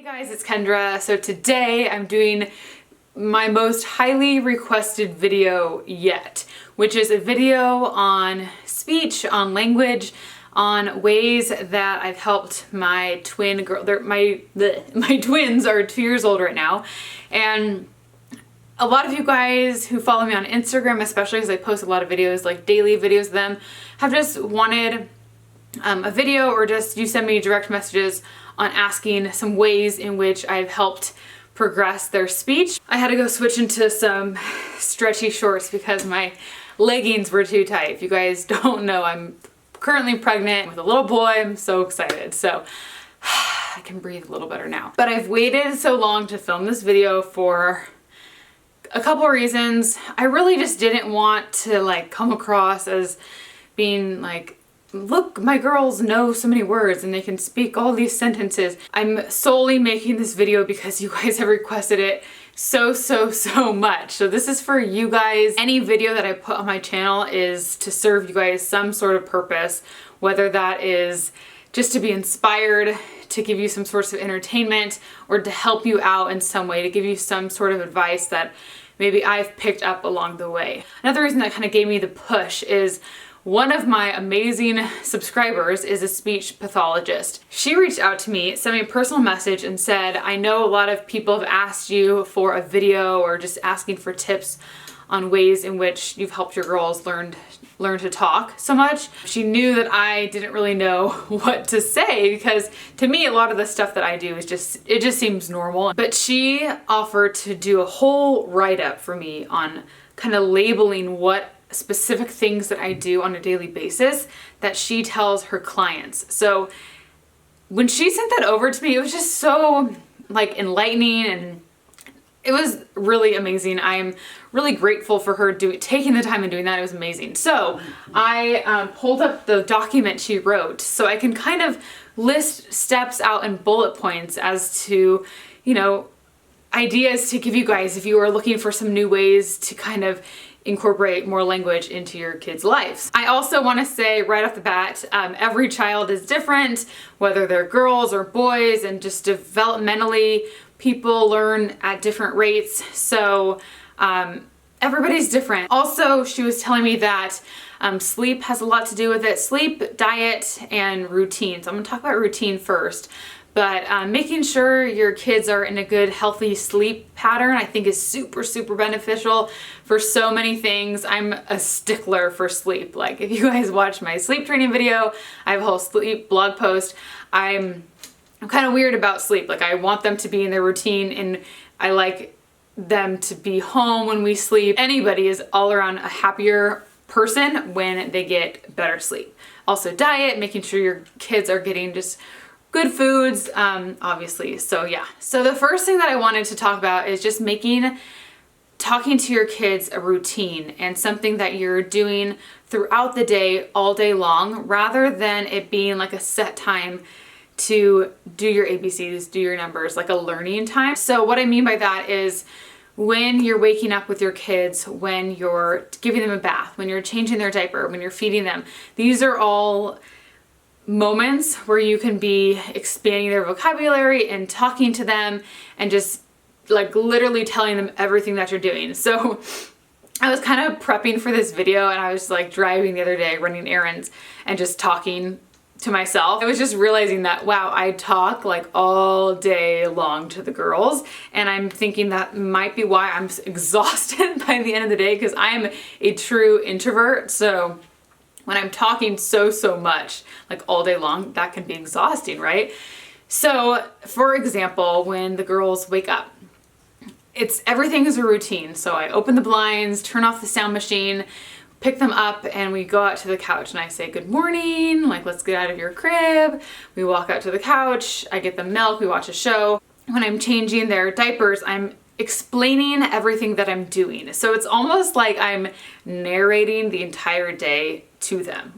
Hey guys, it's Kendra. So today I'm doing my most highly requested video yet, which is a video on speech, on language, on ways that I've helped my twin girl. My twins are 2 years old right now, and a lot of you guys who follow me on Instagram, especially because I post a lot of videos, like daily videos of them, have just wanted a video, or just you send me direct messages on asking some ways in which I've helped progress their speech. I had to go switch into some stretchy shorts because my leggings were too tight. If you guys don't know, I'm currently pregnant with a little boy. I'm so excited. So I can breathe a little better now. But I've waited so long to film this video for a couple of reasons. I really just didn't want to come across as being like, look, my girls know so many words and they can speak all these sentences. I'm solely making this video because you guys have requested it so much. So this is for you guys. Any video that I put on my channel is to serve you guys some sort of purpose, whether that is just to be inspired, to give you some sorts of entertainment, or to help you out in some way, to give you some sort of advice that maybe I've picked up along the way. Another reason that kind of gave me the push is one of my amazing subscribers is a speech pathologist. She reached out to me, sent me a personal message and said, I know a lot of people have asked you for a video or just asking for tips on ways in which you've helped your girls learn to talk so much. She knew that I didn't really know what to say because to me a lot of the stuff that I do is it just seems normal. But she offered to do a whole write-up for me on kind of labeling what specific things that I do on a daily basis that she tells her clients. So when she sent that over to me, it was just so enlightening, and it was really amazing. I'm really grateful for her taking the time and doing that. It was amazing. So I pulled up the document she wrote so I can kind of list steps out in bullet points as to, ideas to give you guys if you are looking for some new ways to kind of incorporate more language into your kids' lives. I also want to say right off the bat, every child is different, whether they're girls or boys, and just developmentally people learn at different rates. So everybody's different. Also, she was telling me that sleep has a lot to do with it. Sleep, diet, and routine. So I'm gonna talk about routine first. But making sure your kids are in a good, healthy sleep pattern, I think is super beneficial for so many things. I'm a stickler for sleep. Like if you guys watch my sleep training video, I have a whole sleep blog post. I'm kind of weird about sleep. Like I want them to be in their routine, and I like them to be home when we sleep. Anybody is all around a happier person when they get better sleep. Also diet, making sure your kids are getting just good foods, obviously. So yeah. So the first thing that I wanted to talk about is just talking to your kids a routine and something that you're doing throughout the day, all day long, rather than it being like a set time to do your ABCs, do your numbers, like a learning time. So what I mean by that is when you're waking up with your kids, when you're giving them a bath, when you're changing their diaper, when you're feeding them, these are all moments where you can be expanding their vocabulary and talking to them and just literally telling them everything that you're doing. So I was kind of prepping for this video, and I was driving the other day, running errands and just talking to myself. I was just realizing that, wow, I talk all day long to the girls, and I'm thinking that might be why I'm exhausted by the end of the day, because I'm a true introvert. So when I'm talking so much, all day long, that can be exhausting, right? So, for example, when the girls wake up, everything is a routine. So I open the blinds, turn off the sound machine, pick them up, and we go out to the couch, and I say, good morning, let's get out of your crib. We walk out to the couch, I get them milk, we watch a show. When I'm changing their diapers, I'm explaining everything that I'm doing. So it's almost like I'm narrating the entire day to them,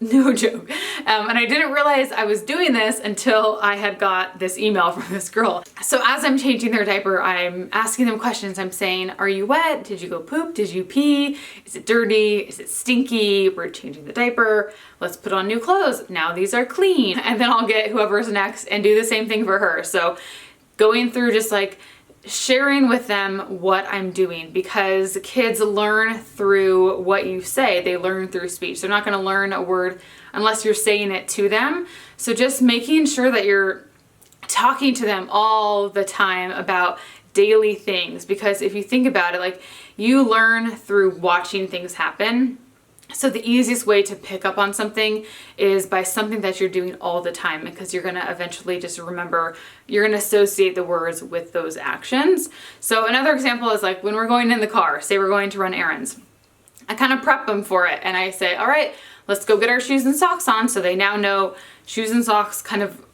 no joke. And I didn't realize I was doing this until I had got this email from this girl. So as I'm changing their diaper, I'm asking them questions. I'm saying, are you wet? Did you go poop? Did you pee? Is it dirty? Is it stinky? We're changing the diaper. Let's put on new clothes. Now these are clean. And then I'll get whoever's next and do the same thing for her. So going through just like sharing with them what I'm doing, because kids learn through what you say. They learn through speech. They're not going to learn a word unless you're saying it to them. So just making sure that you're talking to them all the time about daily things, because if you think about it, like, you learn through watching things happen. So the easiest way to pick up on something is by something that you're doing all the time, because you're going to eventually just remember, you're going to associate the words with those actions. So another example is like when we're going in the car, say we're going to run errands. I kind of prep them for it and I say, all right, let's go get our shoes and socks on. So they now know shoes and socks, kind of,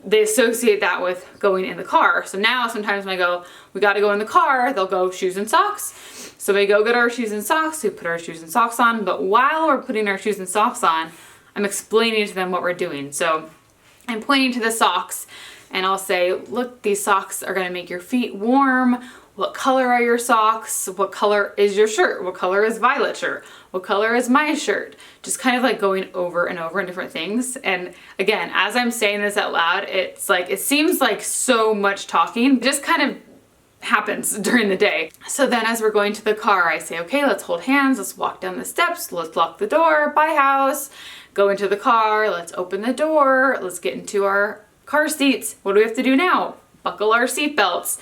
they associate that with going in the car. So now sometimes when I go, we got to go in the car, they'll go shoes and socks. So we go get our shoes and socks, we put our shoes and socks on, but while we're putting our shoes and socks on, I'm explaining to them what we're doing. So I'm pointing to the socks and I'll say, look, these socks are gonna make your feet warm. What color are your socks? What color is your shirt? What color is Violet's shirt? What color is my shirt? Just kind of like going over and over in different things. And again, as I'm saying this out loud, it's like, it seems like so much talking, just kind of happens during the day. So then as we're going to the car, I say, okay, let's hold hands, let's walk down the steps, let's lock the door, bye house, go into the car, let's open the door, let's get into our car seats. What do we have to do now? Buckle our seatbelts.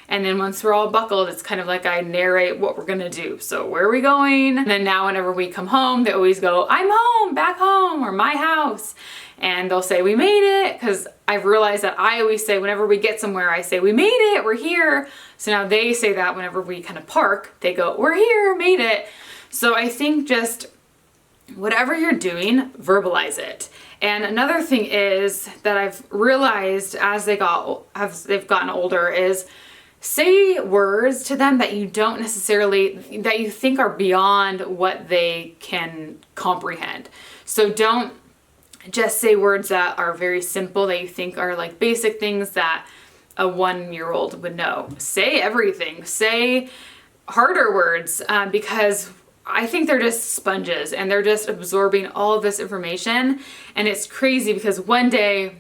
And then once we're all buckled, it's kind of like I narrate what we're gonna do. So where are we going? And then now whenever we come home, they always go, I'm home, back home, or my house. And they'll say, we made it, because I've realized that I always say, whenever we get somewhere, I say, we made it, we're here. So now they say that whenever we kind of park, they go, we're here, made it. So I think just whatever you're doing, verbalize it. And another thing is that I've realized as they've gotten older is say words to them that you don't necessarily, that you think are beyond what they can comprehend. So don't just say words that are very simple, that you think are like basic things that a 1-year-old would know. Say everything. Say harder words, because I think they're just sponges and they're just absorbing all of this information. And it's crazy because one day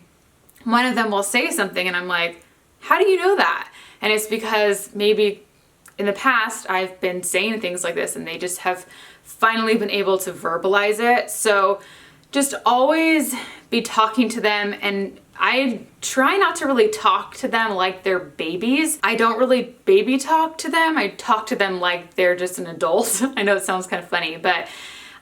one of them will say something and I'm like, how do you know that? And it's because maybe in the past I've been saying things like this and they just have finally been able to verbalize it. So just always be talking to them, and I try not to really talk to them like they're babies. I don't really baby talk to them. I talk to them like they're just an adult. I know it sounds kind of funny, but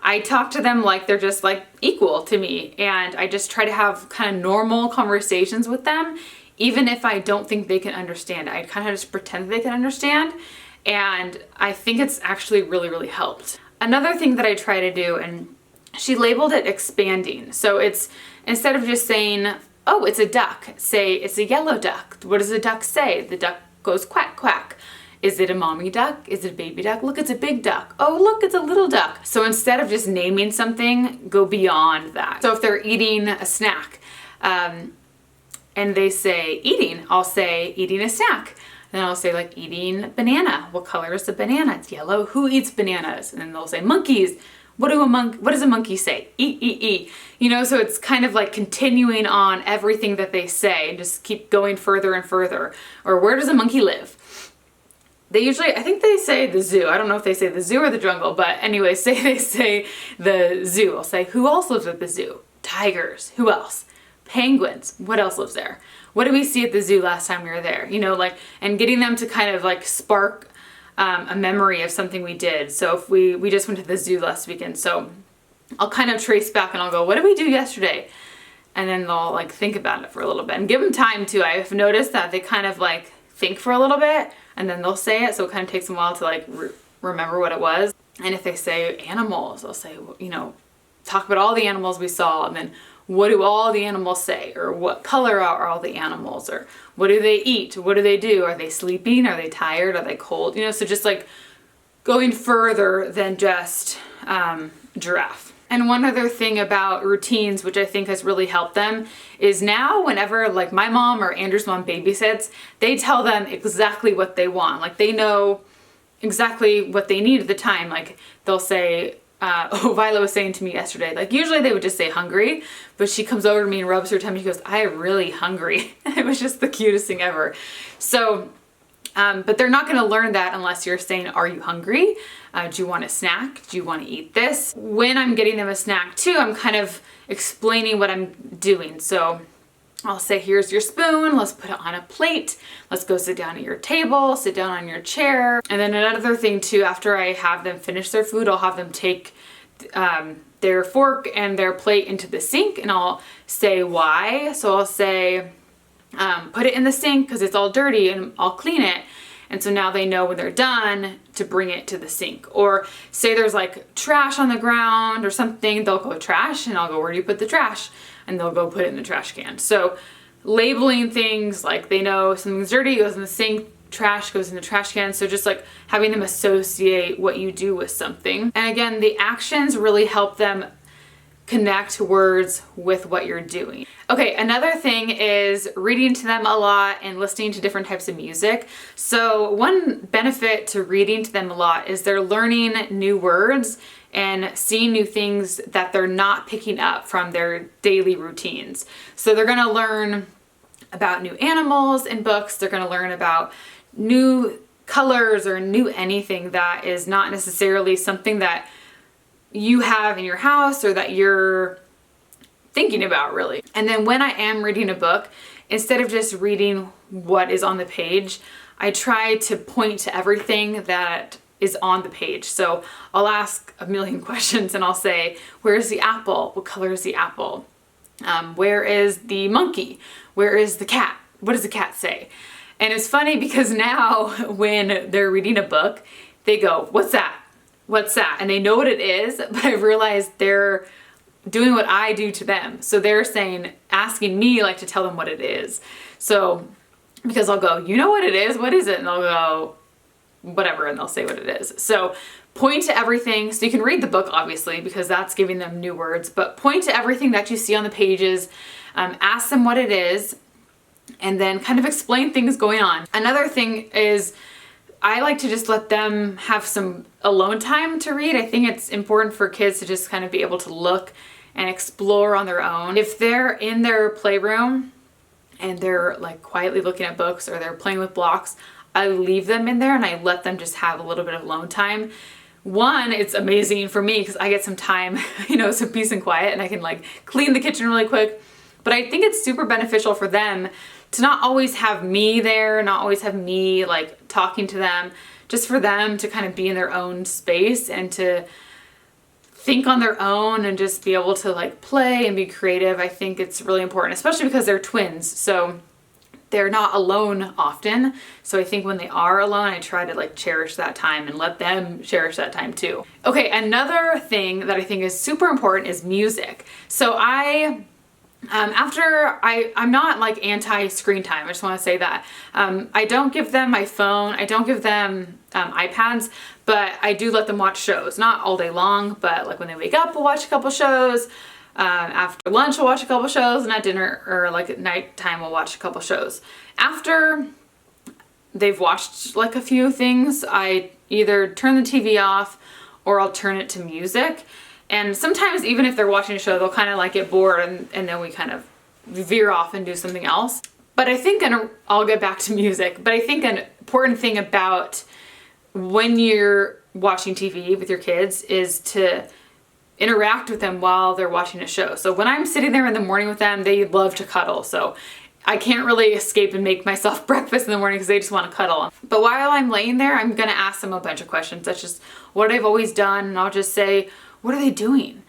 I talk to them like they're just like equal to me. And I just try to have kind of normal conversations with them, even if I don't think they can understand. I kind of just pretend they can understand. And I think it's actually really, really helped. Another thing that I try to do, and she labeled it expanding. So it's, instead of just saying, oh, it's a duck, say it's a yellow duck. What does the duck say? The duck goes quack, quack. Is it a mommy duck? Is it a baby duck? Look, it's a big duck. Oh, look, it's a little duck. So instead of just naming something, go beyond that. So if they're eating a snack and they say eating, I'll say eating a snack. And then I'll say like eating banana. What color is the banana? It's yellow. Who eats bananas? And then they'll say monkeys. What does a monkey say? Eat, eat, eat. You know, so it's kind of like continuing on everything that they say and just keep going further and further. Or where does a monkey live? They usually, I think they say the zoo. I don't know if they say the zoo or the jungle, but anyway, say they say the zoo. I'll say, who else lives at the zoo? Tigers. Who else? Penguins. What else lives there? What did we see at the zoo last time we were there? You know, like, and getting them to kind of like spark a memory of something we did. So if we just went to the zoo last weekend, so I'll kind of trace back and I'll go, what did we do yesterday? And then they'll like think about it for a little bit and give them time too. I've noticed that they kind of like think for a little bit and then they'll say it. So it kind of takes them a while to like remember what it was. And if they say animals, I'll say, you know, talk about all the animals we saw, and then what do all the animals say? Or what color are all the animals? Or what do they eat? What do they do? Are they sleeping? Are they tired? Are they cold? You know, so just like going further than just giraffe. And one other thing about routines, which I think has really helped them, is now whenever like my mom or Andrew's mom babysits, they tell them exactly what they want. Like they know exactly what they need at the time. Like they'll say, Violet was saying to me yesterday, like usually they would just say hungry, but she comes over to me and rubs her tummy. She goes, I am really hungry. It was just the cutest thing ever. So, but they're not going to learn that unless you're saying, are you hungry? Do you want a snack? Do you want to eat this? When I'm getting them a snack too, I'm kind of explaining what I'm doing. So I'll say, here's your spoon, let's put it on a plate, let's go sit down at your table, sit down on your chair. And then another thing too, after I have them finish their food, I'll have them take their fork and their plate into the sink, and I'll say why. So I'll say, put it in the sink because it's all dirty and I'll clean it. And so now they know when they're done to bring it to the sink. Or say there's like trash on the ground or something, they'll go trash, and I'll go, where do you put the trash? And they'll go put it in the trash can. So labeling things, like they know something's dirty, goes in the sink, trash goes in the trash can. So just like having them associate what you do with something. And again, the actions really help them connect words with what you're doing. Okay, another thing is reading to them a lot and listening to different types of music. So one benefit to reading to them a lot is they're learning new words and seeing new things that they're not picking up from their daily routines. So they're gonna learn about new animals in books, they're gonna learn about new colors or new anything that is not necessarily something that you have in your house or that you're thinking about really. And then when I am reading a book, instead of just reading what is on the page, I try to point to everything that is on the page. So I'll ask a million questions and I'll say, where's the apple? What color is the apple? Where is the monkey? Where is the cat? What does the cat say? And it's funny because now when they're reading a book, they go, what's that? What's that? And they know what it is, but I've realized they're doing what I do to them. So they're saying, asking me like to tell them what it is. So, because I'll go, you know what it is? What is it? And they'll go, whatever, and they'll say what it is. So point to everything. So you can read the book, obviously, because that's giving them new words, but point to everything that you see on the pages, ask them what it is, and then kind of explain things going on. Another thing is, I like to just let them have some alone time to read. I think it's important for kids to just kind of be able to look and explore on their own. If they're in their playroom and they're like quietly looking at books or they're playing with blocks, I leave them in there and I let them just have a little bit of alone time. One, it's amazing for me because I get some time, you know, some peace and quiet, and I can like clean the kitchen really quick. But I think it's super beneficial for them to not always have me there, not always have me like talking to them, just for them to kind of be in their own space and to think on their own and just be able to like play and be creative. I think it's really important, especially because they're twins. So they're not alone often. So I think when they are alone, I try to like cherish that time and let them cherish that time too. Okay, another thing that I think is super important is music. So I'm not like anti-screen time. I just want to say that. I don't give them my phone. I don't give them iPads, but I do let them watch shows. Not all day long, but like when they wake up, we'll watch a couple shows. After lunch, we'll watch a couple shows, and at dinner or like at nighttime, we'll watch a couple shows. After they've watched like a few things, I either turn the TV off or I'll turn it to music. And sometimes even if they're watching a show, they'll kind of like get bored and then we kind of veer off and do something else. But I think, and I'll get back to music, but I think an important thing about when you're watching TV with your kids is to interact with them while they're watching a show. So when I'm sitting there in the morning with them, they love to cuddle. So I can't really escape and make myself breakfast in the morning because they just want to cuddle. But while I'm laying there, I'm going to ask them a bunch of questions. That's just what I've always done. And I'll just say, what are they doing?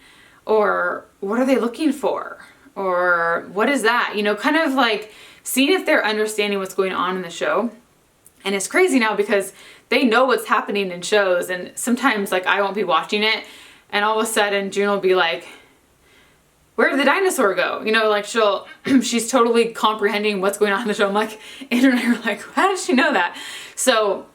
Or what are they looking for? Or what is that? You know, kind of like seeing if they're understanding what's going on in the show. And it's crazy now because they know what's happening in shows, and sometimes like I won't be watching it and all of a sudden June will be like, where did the dinosaur go? You know, like she's totally comprehending what's going on in the show. I'm like, Andrew and I are like, how did she know that? So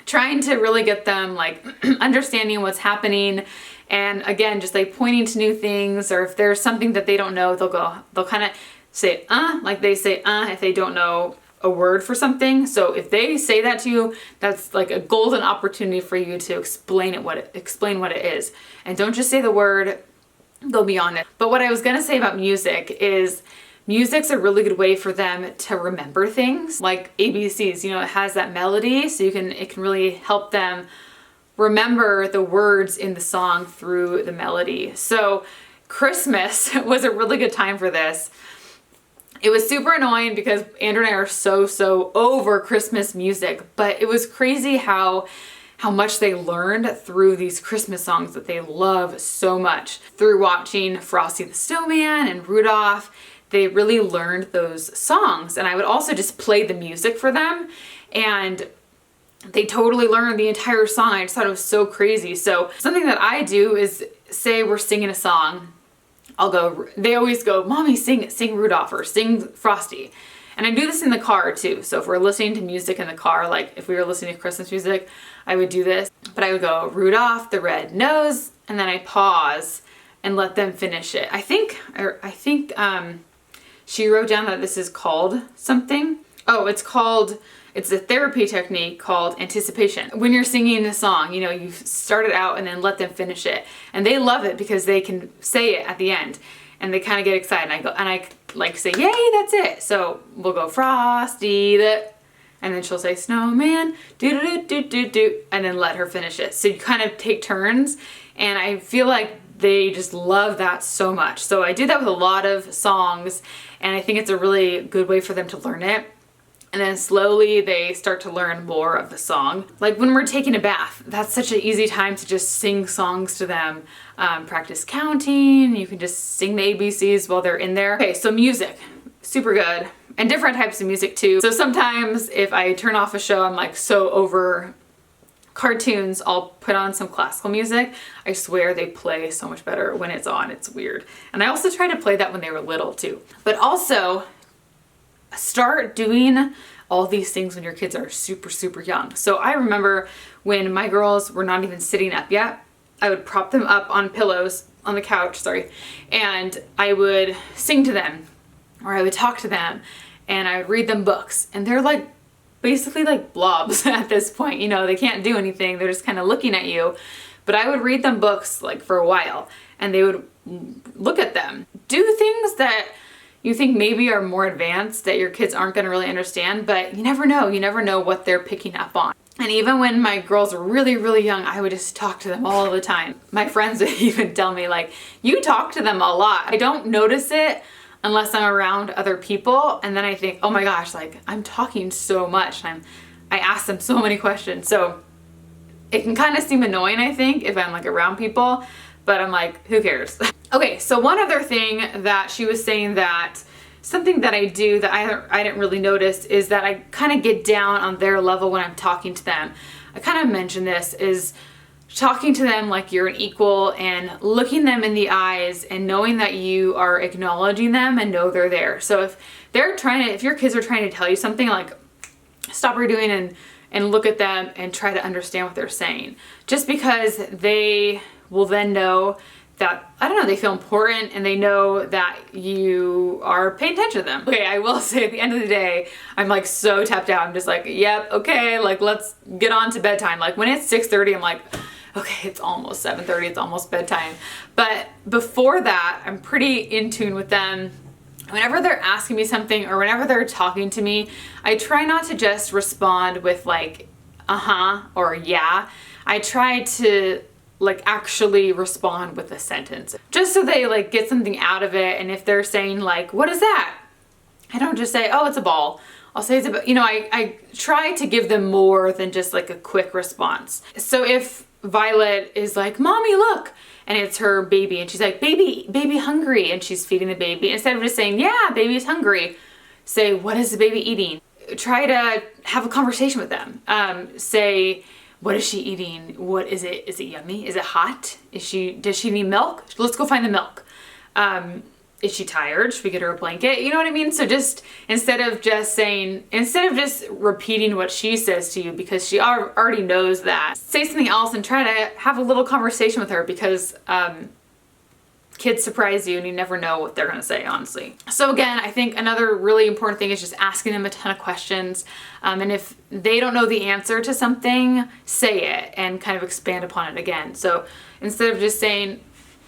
trying to really get them like understanding what's happening. And again, just like pointing to new things, or if there's something that they don't know, they'll kind of say, like they say, if they don't know a word for something. So if they say that to you, that's like a golden opportunity for you to explain what it is. And don't just say the word, go beyond it. But what I was gonna say about music is music's a really good way for them to remember things, like ABCs. You know, it has that melody, so it can really help them remember the words in the song through the melody. So Christmas was a really good time for this. It was super annoying because Andrew and I are so over Christmas music, but it was crazy how much they learned through these Christmas songs that they love so much. Through watching Frosty the Snowman and Rudolph, they really learned those songs. And I would also just play the music for them, and they totally learned the entire song. I just thought it was so crazy. So something that I do is, say we're singing a song, they always go, Mommy, sing Rudolph or sing Frosty. And I do this in the car too. So if we're listening to music in the car, like if we were listening to Christmas music, I would do this. But I would go, Rudolph the red nose, and then I pause and let them finish it. I think she wrote down that this is called something. Oh, it's a therapy technique called anticipation. When you're singing a song, you know, you start it out and then let them finish it. And they love it because they can say it at the end and they kind of get excited. And I like say, yay, that's it. So we'll go Frosty, and then she'll say snowman, do, and then let her finish it. So you kind of take turns, and I feel like they just love that so much. So I do that with a lot of songs, and I think it's a really good way for them to learn it. And then slowly they start to learn more of the song. Like when we're taking a bath, that's such an easy time to just sing songs to them. Practice counting, you can just sing the ABCs while they're in there. Okay, so music, super good. And different types of music too. So sometimes if I turn off a show, I'm like so over cartoons, I'll put on some classical music. I swear they play so much better when it's on, it's weird. And I also try to play that when they were little too. But also, start doing all these things when your kids are super young. So I remember when my girls were not even sitting up yet, I would prop them up on pillows on the couch, and I would sing to them, or I would talk to them, and I would read them books. And they're like basically like blobs at this point, you know, they can't do anything, they're just kind of looking at you. But I would read them books like for a while, and they would look at them, do things that you think maybe are more advanced that your kids aren't going to really understand, but you never know what they're picking up on. And even when my girls were really young, I would just talk to them all the time. My friends would even tell me, like, you talk to them a lot. I don't notice it unless I'm around other people, and then I think, oh my gosh, like I'm talking so much, and I ask them so many questions. So it can kind of seem annoying, I think, if I'm like around people, but I'm like, who cares? Okay, so one other thing that she was saying, that something that I do that I didn't really notice, is that I kind of get down on their level when I'm talking to them. I kind of mentioned this, is talking to them like you're an equal and looking them in the eyes and knowing that you are acknowledging them and know they're there. So if your kids are trying to tell you something, like stop what you're doing and look at them and try to understand what they're saying. Just because they will then know that, I don't know, they feel important and they know that you are paying attention to them. Okay, I will say at the end of the day, I'm like so tapped out. I'm just like, yep, okay, like let's get on to bedtime. Like when it's 6:30, I'm like, okay, it's almost 7:30, it's almost bedtime. But before that, I'm pretty in tune with them. Whenever they're asking me something or whenever they're talking to me, I try not to just respond with like, uh-huh, or yeah. I try to like actually respond with a sentence, just so they like get something out of it. And if they're saying like, what is that? I don't just say, oh, it's a ball. I'll say it's a, you know, I try to give them more than just like a quick response. So if Violet is like, Mommy, look, and it's her baby, and she's like, baby hungry, and she's feeding the baby, instead of just saying, yeah, baby's hungry, say, what is the baby eating? Try to have a conversation with them. Say, what is she eating? What is it? Is it yummy? Is it hot? Does she need milk? Let's go find the milk. Is she tired? Should we get her a blanket? You know what I mean? So just, instead of just repeating what she says to you, because she already knows that, say something else and try to have a little conversation with her, because kids surprise you and you never know what they're gonna say, honestly. So again, I think another really important thing is just asking them a ton of questions. And if they don't know the answer to something, say it and kind of expand upon it again. So instead of just saying,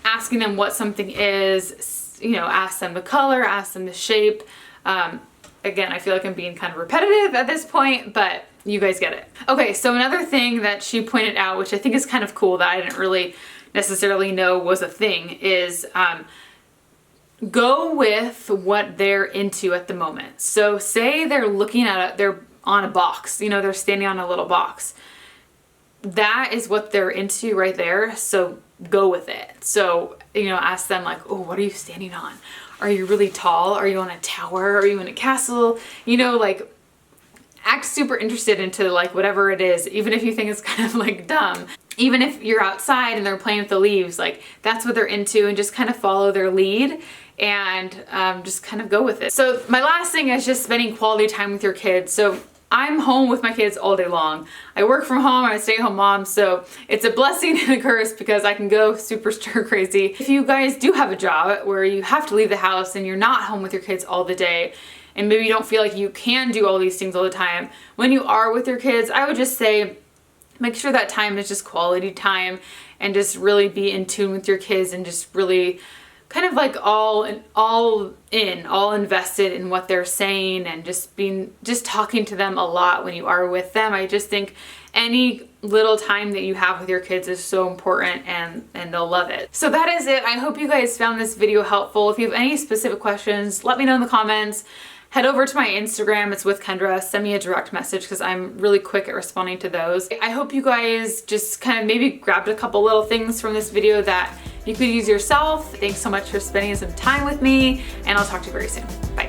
asking them what something is, you know, ask them the color, ask them the shape. Again, I feel like I'm being kind of repetitive at this point, but you guys get it. Okay, so another thing that she pointed out, which I think is kind of cool that I didn't really necessarily know was a thing, is go with what they're into at the moment. So say they're looking at they're on a box, you know, they're standing on a little box. That is what they're into right there, so go with it. So, you know, ask them like, oh, what are you standing on? Are you really tall? Are you on a tower? Are you in a castle? You know, like, act super interested into like whatever it is, even if you think it's kind of like dumb. Even if you're outside and they're playing with the leaves, like that's what they're into, and just kind of follow their lead and just kind of go with it. So my last thing is just spending quality time with your kids. So I'm home with my kids all day long. I work from home, I'm a stay-at-home mom, so it's a blessing and a curse because I can go super stir crazy. If you guys do have a job where you have to leave the house and you're not home with your kids all the day, and maybe you don't feel like you can do all these things all the time, when you are with your kids, I would just say, make sure that time is just quality time and just really be in tune with your kids and just really kind of like all invested in what they're saying and just talking to them a lot when you are with them. I just think any little time that you have with your kids is so important, and they'll love it. So that is it. I hope you guys found this video helpful. If you have any specific questions, let me know in the comments. Head over to my Instagram, it's with Kendra. Send me a direct message because I'm really quick at responding to those. I hope you guys just kind of maybe grabbed a couple little things from this video that you could use yourself. Thanks so much for spending some time with me, and I'll talk to you very soon. Bye.